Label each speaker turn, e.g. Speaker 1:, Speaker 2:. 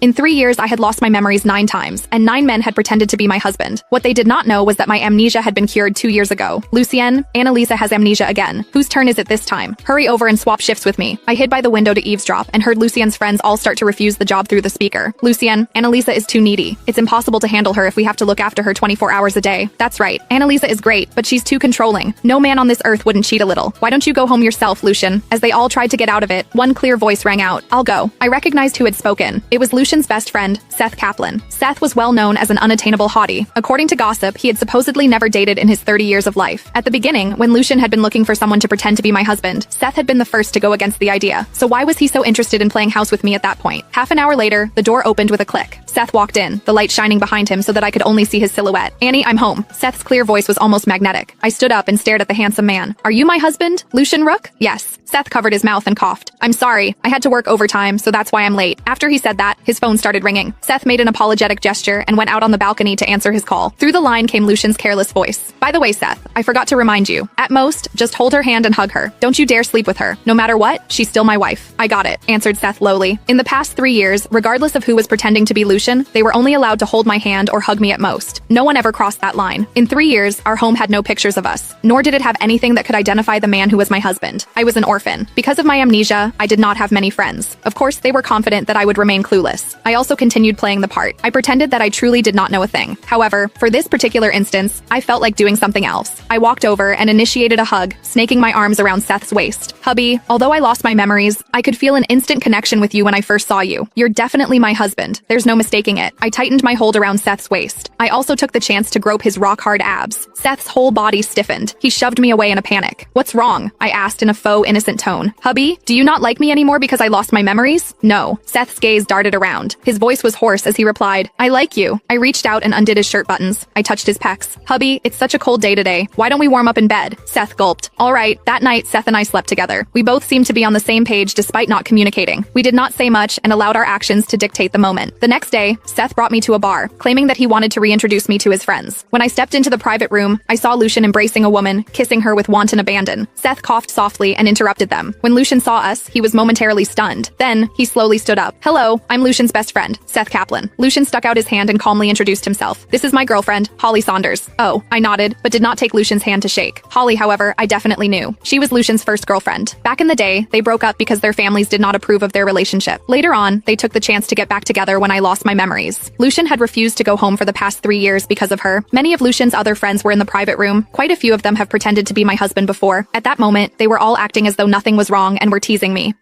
Speaker 1: In 3 years, I had lost my memories 9 times, and 9 men had pretended to be my husband. What they did not know was that my amnesia had been cured 2 years ago. Lucienne, Annalisa has amnesia again. Whose turn is it this time? Hurry over and swap shifts with me. I hid by the window to eavesdrop and heard Lucienne's friends all start to refuse the job through the speaker. Lucienne, Annalisa is too needy. It's impossible to handle her if we have to look after her 24 hours a day. That's right. Annalisa is great, but she's too controlling. No man on this earth wouldn't cheat a little. Why don't you go home yourself, Lucien? As they all tried to get out of it, one clear voice rang out. I'll go. I recognized who had spoken. It was Lucien's best friend, Seth Kaplan. Seth was well known as an unattainable hottie. According to gossip, he had supposedly never dated in his 30 years of life. At the beginning, when Lucien had been looking for someone to pretend to be my husband, Seth had been the first to go against the idea. So why was he so interested in playing house with me at that point? Half an hour later, the door opened with a click. Seth walked in, the light shining behind him so that I could only see his silhouette. Annie, I'm home. Seth's clear voice was almost magnetic. I stood up and stared at the handsome man. Are you my husband, Lucien Rook? Yes. Seth covered his mouth and coughed. I'm sorry. I had to work overtime, so that's why I'm late. After he said that, his phone started ringing. Seth made an apologetic gesture and went out on the balcony to answer his call. Through the line came Lucien's careless voice. By the way, Seth, I forgot to remind you. At most, just hold her hand and hug her. Don't you dare sleep with her. No matter what, she's still my wife. I got it, answered Seth lowly. In the past 3 years, regardless of who was pretending to be Lucien, they were only allowed to hold my hand or hug me at most. No one ever crossed that line. In 3 years, our home had no pictures of us, nor did it have anything that could identify the man who was my husband. I was an orphan. Because of my amnesia, I did not have many friends. Of course, they were confident that I would remain clueless. I also continued playing the part. I pretended that I truly did not know a thing. However, for this particular instance, I felt like doing something else. I walked over and initiated a hug, snaking my arms around Seth's waist. Hubby, although I lost my memories, I could feel an instant connection with you when I first saw you. You're definitely my husband. There's no mistaking it. I tightened my hold around Seth's waist. I also took the chance to grope his rock-hard abs. Seth's whole body stiffened. He shoved me away in a panic. What's wrong? I asked in a faux innocent tone. Hubby, do you not like me anymore because I lost my memories? No. Seth's gaze darted around. His voice was hoarse as he replied, I like you. I reached out and undid his shirt buttons. I touched his pecs. Hubby, it's such a cold day today. Why don't we warm up in bed? Seth gulped. All right, that night, Seth and I slept together. We both seemed to be on the same page despite not communicating. We did not say much and allowed our actions to dictate the moment. The next day, Seth brought me to a bar, claiming that he wanted to reintroduce me to his friends. When I stepped into the private room, I saw Lucien embracing a woman, kissing her with wanton abandon. Seth coughed softly and interrupted them. When Lucien saw us, he was momentarily stunned. Then, he slowly stood up. Hello, I'm Lucien's best friend, Seth Kaplan. Lucien stuck out his hand and calmly introduced himself. This is my girlfriend, Holly Saunders. Oh, I nodded, but did not take Lucien's hand to shake. Holly, however, I definitely knew. She was Lucien's first girlfriend. Back in the day, they broke up because their families did not approve of their relationship. Later on, they took the chance to get back together when I lost my memories. Lucien had refused to go home for the past 3 years because of her. Many of Lucien's other friends were in the private room. Quite a few of them have pretended to be my husband before. At that moment, they were all acting as though nothing was wrong and were teasing me.